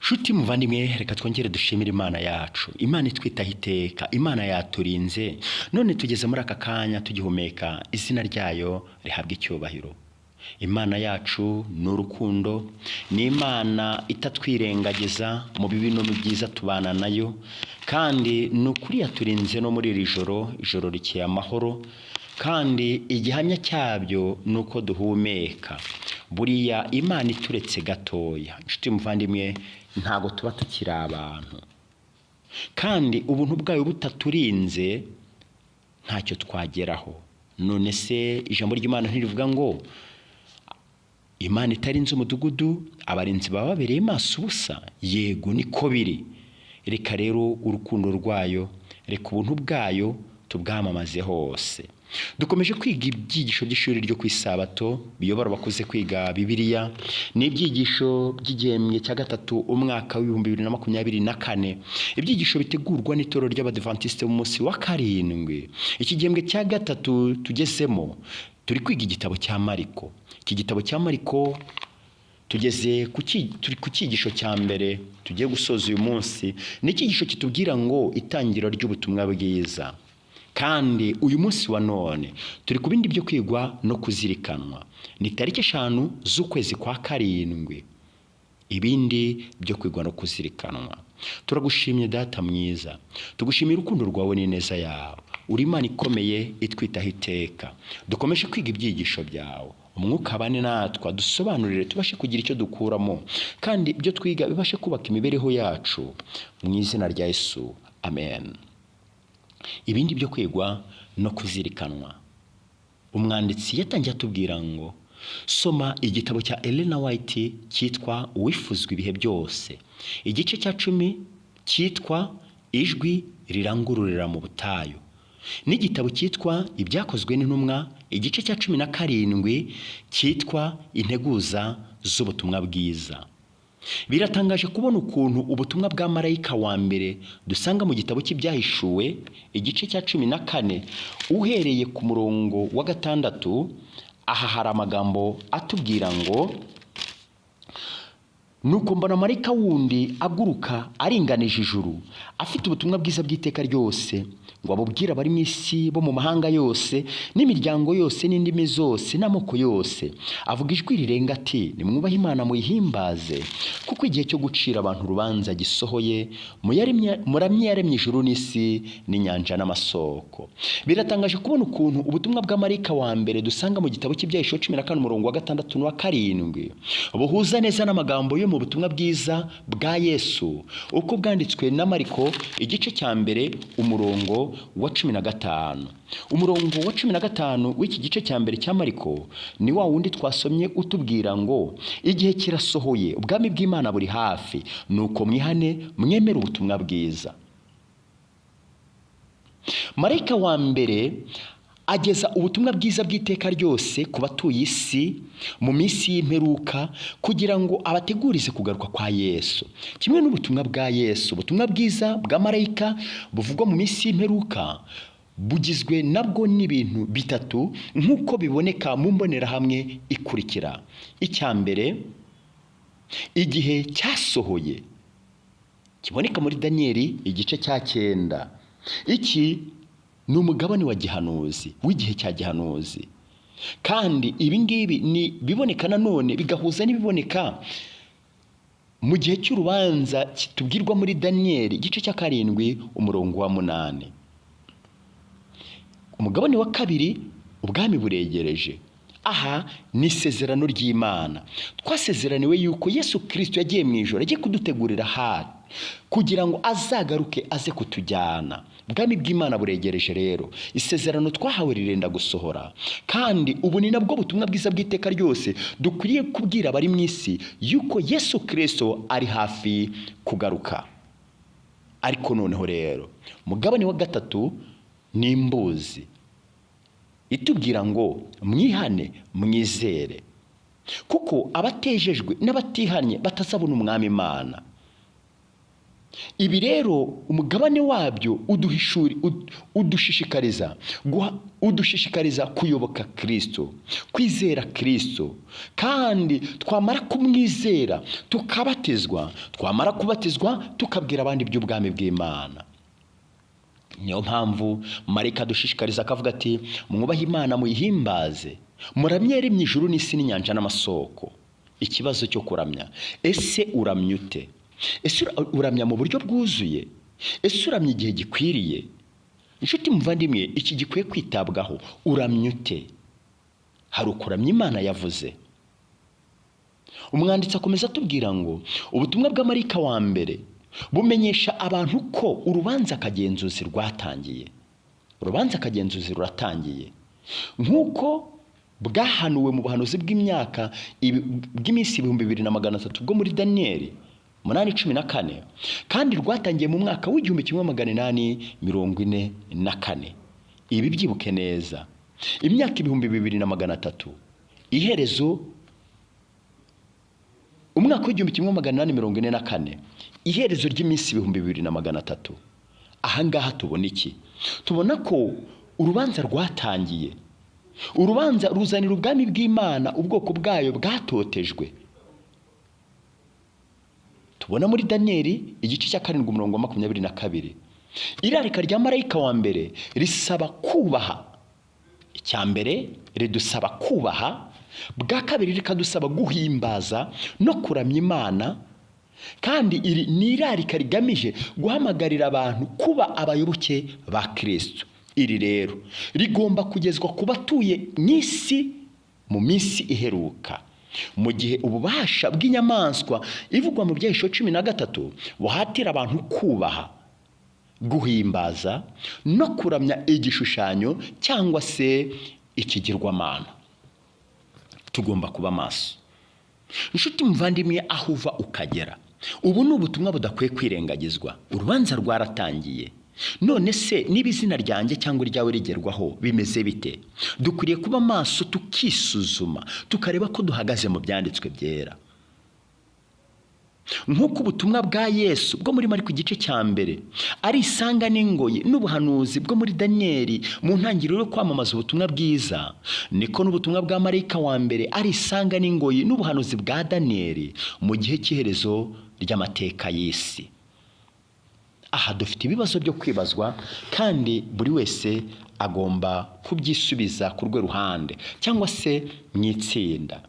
Shuti muvandimwe, reka twongere dushimire Imana yacu. Imana itwitaho iteka, Imana yaturinze. None tugeze muri aka kanya tugihumeka, izina ryayo rihabwa icyubahiro. Imana yacu ni urukundo, ni Imana itatwirengagiza mu bibi no mu byiza tubana nayo, kandi ni ukuri yaturinze no muri iri ijoro rikeye amahoro, kandi igihamya cyabyo ni uko duhumeka. Buriya Imana ituretse gatoya, inshuti muvandimwe, ntago tuba tukiri abantu, kandi ubuntu bwayo butaturinze ntacyo twageraho. None se ijambo ry'Imana ntirivuga ngo Imana itarinze umudugudu abarinzi baba babereye maso ubusa? Yego niko biri. Reka rero urukundo rwayo, reka ubuntu bwayo tubwamamaze hose. Dukomeje kwiga ibyigisho by'ishuri ryo ku Isabato biyobora abakuze kwiga Bibiliya. Ni ibyigisho by'igihembwe cya gatatu umwaka w'2024. Ibyigisho bitegurwa n'itorero ry'Abadventiste mu munsi wa karindwi. Iki gihembwe cya gatatu tugezemo turi kwiga igitabo cya Mariko. Iki gitabo cya Mariko tugeze turi ku cyigisho cya mbere tugiye gusoza uyu munsi. Ni icyigisho kitubwira ngo itangiro ry'ubutumwa bwiza. Kandi uyu munsi wa none turi ku bindi byo kwigwa no kuzirikanwa. Ni tariki 5 z'ukwezi kwa karindwi. Ibindi byo kwigwa no kuzirikanwa. Turagushimye Data mwiza, tugushimira urukundo rwawe n'ineza yawe. Uri Imana ikomeye itwitaho iteka. Dukomeje kwiga ibyigisho byawe. Umwuka abane natwe, dusobanurire tubashe kugira icyo dukuramo, kandi ibyo twiga bibashe kubaka imibereho yacu, mu izina rya Yesu, amen. Ibindi byo kwigwa no kuzirikanwa. Umwanditsi yatangiye atubwira ngo soma igitabo cya Ellen White cyitwa Uwifuzwa ibihe byose. Igice cya 10 cyitwa Ijwi rirangururira mu butayu. N'igitabo cyitwa Ibyakozwe n'Intumwa, igice cya 17 cyitwa Integuza z'ubutumwa bwiza. Biratangaje kubona ukuntu ubutumwa bwa marayika wa mbere dusanga mu gitabo cy'Ibyahishuwe, igice cya 14 uhereye ku murongo wa 6. Aha hari amagambo atubwira ngo nuko mbona marayika wundi aguruka aringanije ijuru, afite ubutumwa bwiza bw'iteka ryose, ngo abubwire abari mu isi bo mu mahanga yose n'imiryango yose n'indimi zose n'amoko yose. Avuga ijwi rirenga ati, nimwubahe Imana muyihimbaze, kuko igihe cyo gucira abantu urubanza gisohoye, muramye yaremye ijuru n'isi n'inyanja n'amasoko. Biratangaje kubona ukuntu ubutumwa bwa marayika wa mbere dusanga mu gitabo cy'Ibyahishuwe 14 umurongo wa 6 n'uwa 7 buhuza neza n'amagambo yo mu butumwa bwiza bwa Yesu uko bwanditswe na Mariko, igice cya mbere umurongo wa 15. Umurongo wa 15 w'iki gice cya mbere cya Mariko ni wa wundi twasomye utubwira ngo igihe kirasohoye, ubwami bw'Imana buri hafi, nuko mwihane mwemere ubutumwa bwiza. Marayika wa mbere ageza ubutumwa bwiza bw'iteka ryose ku batuye isi mu minsi y'imperuka, kugira ngo abategurize kugaruka kwa Yesu. Kimwe n'ubutumwa bwa Yesu, ubutumwa bwiza bwa marayika buvugwa mu minsi y'imperuka bugizwe nabwo n'ibintu bitatu nk'uko biboneka mu mbonerahamwe ikurikira. Icya mbere, igihe cyasohoye kiboneka muri Daniyeli igice cya 9. Iki ni umugabane wa gihanuzi, w'igihe cya gihanuzi, kandi ibi ngibi ni biboneka nanone bigahuza n'ibiboneka mu gihe cy'urubanza kitubwirwa muri Daniyeli igice cya 7 umurongo wa 8. Umugabane wa kabiri, ubwami buregereje. Aha ni isezerano ry'Imana. Twasezeraniwe yuko Yesu Kristo yagiye mu ijoro, agiye kudutegurira ahari kugira ngo azagaruke aze kutujyana. Ubwami bw'Imana buregereje rero. Isezerano twahawe rirenda gusohora, kandi ubu ni nabwo butumwa bwiza bw'iteka ryose dukwiriye kubwira abari mu isi yuko Yesu Kristo ari hafi kugaruka. Ariko noneho rero mugabane wa 3 ni imbuzi itubwira ngo mwihane mwizere, kuko abatejejwe n'abatihanye batazabona umwami Imana. Ibi rero umugabane wabyo udushishikariza kuyoboka Kristo, kwizera Kristo, kandi twamara kumwizera tukabatizwa, twamara kubatizwa tukabwira abandi by'ubwami bw'Imana. Niyo mpamvu marayika dushishikariza akavuga ati mwubahe Imana muyihimbaze, muramye yaremye ijuru n'isi n'inyanja n'amasoko. Ikibazo cyo kuramya, ese uramya ute? Ese uramya mu buryo bwuzuye? Ese uramya igihe gikwiriye? Inshuti muvandimwe, iki gikwiye kwitabwaho. Uramya ute? Hari ukuramya Imana yavuze. Umwanditsi akomeza atubwira ngo ubutumwa bwa marayika wa mbere bumenyesha abantu ko urubanza kagenzuzi rwatangiye. Urubanza kagenzuzi ruratangiye nk'uko bwahanuwe mu buhanuzi bw'iminsi 2300 bwo muri Daniyeli 8:14, kandi rwatangiye mu mwaka w'1844. Ibi byibuke neza, imyaka 2300, iherezo umwaka w'1844, iherezo ry'iminsi 2300. Ahangaha tubona iki? Tubona ko urubanza rwatangiye. Urubanza ruzanira ubwami bw'Imana ubwoko bwayo bwatotejwe. Tubona muri Daniyeli igice cya 7:22. Irarika rya marayika wa mbere risaba kubaha. Icya mbere ridusaba kubaha, bwa kabiri rikadusaba guhimbaza no kuramya Imana, kandi iri ni irarika rigamije guhamagarira abantu kuba abayoboke ba Kristo. Iri rero rigomba kugezwa ku batuye n'isi mu minsi iheruka, mu gihe ububasha bw'inyamaswa ivugwa mu Byahishuwe 13 buhatira abantu kubaha, guhimbaza no kuramya igishushanyo cyangwa se ikigirwamana. Tugomba kuba maso. Inshuti muvandimwe, aho uva ukagera, ubu ni ubutumwa budakwiye kwirengagizwa. Urubanza rwaratangiye. None se niba izina ryanjye cyangwa iryawe rigerwaho bimeze bite? Dukwiriye kuba maso tukisuzuma, tukareba ko duhagaze mu byanditswe byera. Nk'uko ubutumwa bwa Yesu bwo muri Mariko igice cya mbere ari isanga n'ingoyi n'ubuhanuzi bwo muri Daniyeli mu ntangiriro yo kwamamaza ubutumwa bwiza, niko n'ubutumwa bwa marayika wa mbere ari isanga n'ingoyi n'ubuhanuzi bwa Daniyeli mu gihe cy'iherezo ry'amateka y'isi. Aha dufite ibibazo byo kwibazwa, kandi buri wese agomba kubyisubiza ku rwe ruhande cyangwa se mu itsinda.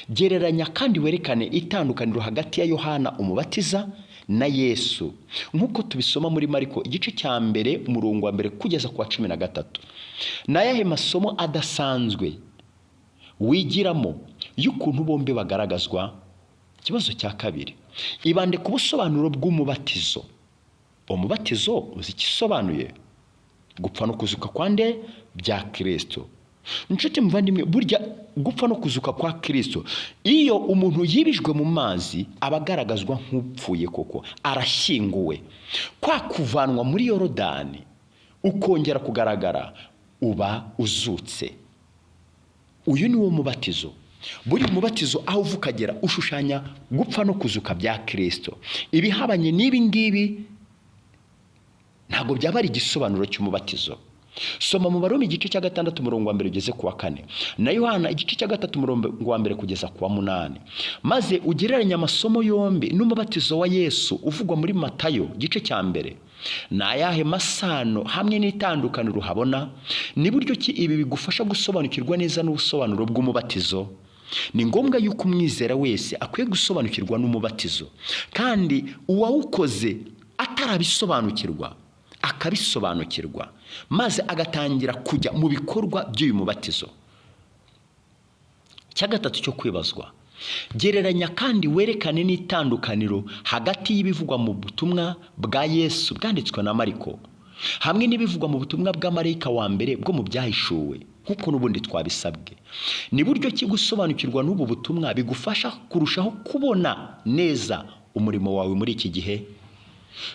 Gereranya kandi werekane itandukaniro hagati ya Yohana umubatiza na Yesu, nk'uko tubisoma muri Mariko igice cya mbere umurongo wa mbere kugeza ku wa 13. N'ayahe masomo adasanzwe wigiramo y'ukuntu bombi bagaragazwa? Ikibazo cya kabiri, ibande ku busobanuro bw'umubatizo. Umubatizo uzi igisobanuye? Gupfa no kuzuka kwa nde? Bya Kristo. Inshuti muvandimwe, burya gupfa no kuzuka kwa Kristo, iyo umuntu yibijwe mu mazi abagaragazwa nk'upfuye koko, arashyinguwe. Kwa kuvanwa muri Yorodani ukongera kugaragara, uba uzutse. Uyu ni wo mubatizo. Buri mubatizo aho uvukagera ushushanya gupfa no kuzuka bya Kristo. Ibihabanye n'ibi ngibi ntabwo byaba ari igisobanuro cy'umubatizo. Soma mu Baroma igice cya 6 umurongo wa mbere ugeze ku wa 4, na Yohana igice cya 3 umurongo wa mbere kugeza ku wa 8, maze ugereranya amasomo yombi n'umubatizo wa Yesu uvugwa muri Matayo igice cya mbere. N'ayahe masano hamwe n'itandukaniro habona? Ni buryo ki ibi bigufasha gusobanukirwa neza n'ubusobanuro bw'umubatizo? Ni ngombwa yuko umwizera wese akwiye gusobanukirwa n'umubatizo, kandi uwawukoze atarabisobanukirwa akabisobanukirwa, maze agatangira kujya mu bikorwa by'uyu mubatizo. Cya gatatu cyo kwibazwa, gereranya kandi werekane n'itandukaniro hagati y'ibivugwa mu butumwa bwa Yesu bwanditswe na Mariko hamwe n'ibivugwa mu butumwa bwa marayika wa mbere bwo mu Byahishuwe, nk'uko n'ubundi twabisabwe. Ni buryo ki gusobanukirwa n'ubu butumwa bigufasha kurushaho kubona neza umurimo wawe muri iki gihe?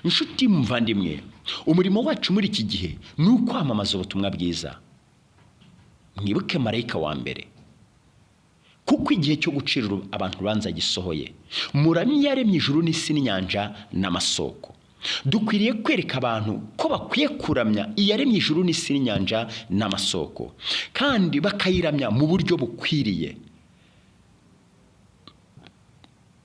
Inshuti muvandimwe, umurimo wacu muri iki gihe ni ukwamamaza ubutumwa bwiza. Mwibuke marayika wa mbere kuko igihe cyo gucira abantu urubanza gisohoye. Muramyi yaremye ijuru n'isi n'inyanja n'amasoko. Dukwiriye kwereka abantu ko bakwiye kuramya iyaremye ijuru n'isi n'inyanja n'amasoko, kandi bakayiramya mu buryo bukwiriye.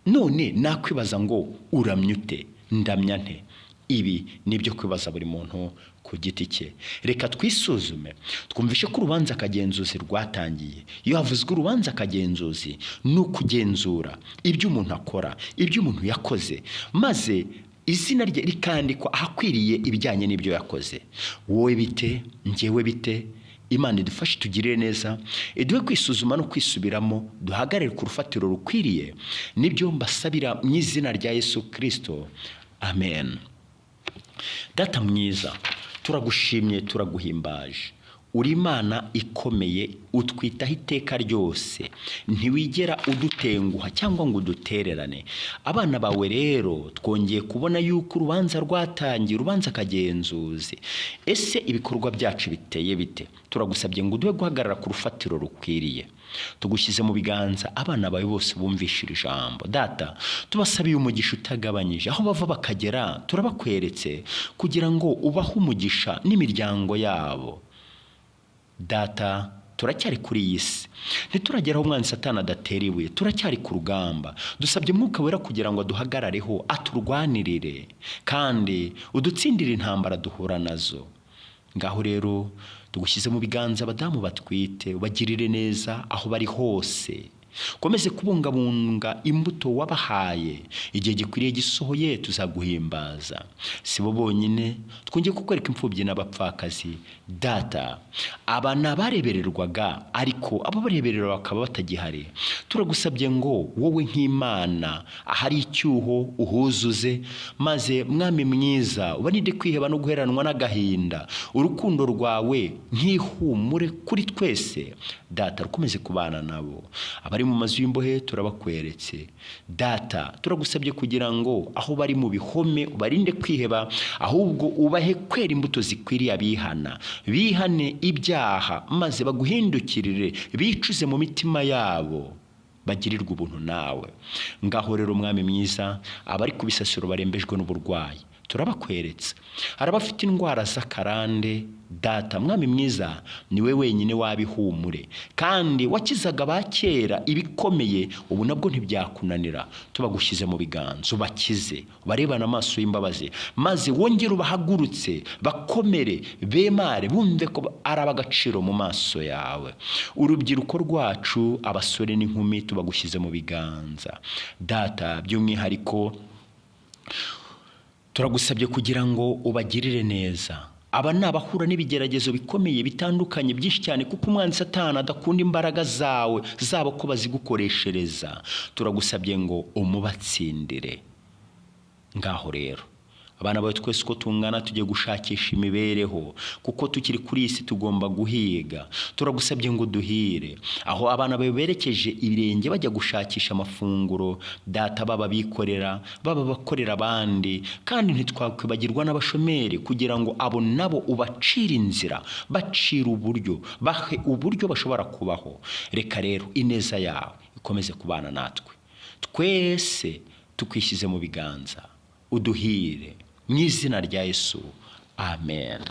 None nakwibaza ngo uramya ute? Ndamya nte? Ibi nibyo kwibaza buri muntu ku giti cye. Reka twisuzume twumvishe ko urubanza kagenzuzi rwatangiye. Iyo havuzwe urubanza kagenzuzi ni ukugenzura ibyo umuntu akora, ibyo umuntu yakoze, maze izina rye rikandikwa ahakwiriye ibijyanye n'ibyo yakoze. Wowe bite? Njyewe bite? Imana idufashe tugirire neza, iduhe kwisuzuma no kwisubiramo, duhagarare ku rufatiro rukwiriye. Nibyo mbasabira mu izina rya Yesu Kristo, amen. Data mwiza, turagushimye, turaguhimbaje. Uri Imana ikomeye, utwitaho iteka ryose, ntiwigera udutenguha cyangwa ngo udutererane. Abana bawe rero twongeye kubona yuko urubanza rwatangiye, urubanza kagenzuzi. Ese ibikorwa byacu biteye bite? Turagusabye ngo uduhe guhagarara ku rufatiro rukwiriye. Tugushyize mu biganza abana bawe bose bumvishira ijambo. Data, tubasabiye umugisha utagabanyije, aho bava bakagera turabakweretse, kugira ngo ubahe umugisha n'imiryango yabo. Data, turacyari kuri iyi si, ntiturageraho umwanzi Satani adatera ibuye, turacyari ku rugamba. Dusabye Mwuka Wera kugira ngo duhagarareho, aturwanirire kandi udutsindire intambara duhura nazo. Ngaho rero tugushyize mu biganza abadamu batwite, ubagirire neza aho bari hose. Komeze kubungabunga imbuto wabahaye, igihe gikwiriye gisohoye tuzaguhimbaza. Si bo bonyine, twongeye kukwereka imfubyi n'abapfakazi. Data, abana barebererwaga ariko abo bareberera bakaba batagihari. Turagusabye ngo wowe nk'Imana ahari icyuho uhuzuze, maze Mwami mwiza ubanide kwiheba no guheranwa n'agahinda. Urukundo rwawe nk'ihumure kuri twese. Data, rukomeze kubana nabo. Abari mu mazu y'imbohe turabakweretse. Data, turagusabye kugira ngo aho bari mu bihome ubarinde kwiheba, ahubwo ubahe kwera imbuto zikwiriye abihana. Bihane ibyaha maze baguhindukirire, bicuze mu mitima yabo, bagirirwe ubuntu nawe. Ngaho rero Mwami mwiza, abari ku bisasiro barembejwe n'uburwayi turabakweretse. Arabafite indwara z'akarande. Data, Mwami mwiza, niwe wenyine wabihumure, kandi wakizaga abakera ibikomeye, ubu nabwo ntibyakunanira. Tubagushyize mu biganza, ubakize, ubarebana amaso y'imbabazi, maze wongere ubahagurutse, bakomere, bemare, bumve ko ari ab'agaciro mu maso yawe. Urubyiruko rwacu, abasore n'inkumi, tubagushyize mu biganza. Data, by'umwihariko turagusabye kugira ngo ubagirire neza. Aba ni abahura n'ibigeragezo bikomeye bitandukanye byinshi cyane, kuko umwanzi Satani adakunda imbaraga zawe zabo ko bazigukoreshereza. Turagusabye ngo umubatsindire. Ngaho rero abana bawe twese uko tungana tujye gushakisha imibereho, kuko tukiri kuri isi tugomba guhiga. Turagusabye ngo duhire aho abana bawe berekeje ibirenge bajya gushakisha amafunguro. Data, baba bikorera, baba bakorera abandi, kandi ntitwakwibagirwa n'abashomeri, kugira ngo abo nabo ubacire inzira, bacire uburyo, bahe uburyo bashobora kubaho. Reka rero ineza yawe ikomeze kubana natwe. Twese tukwishyize mu biganza, uduhire mu izina rya Yesu, amen.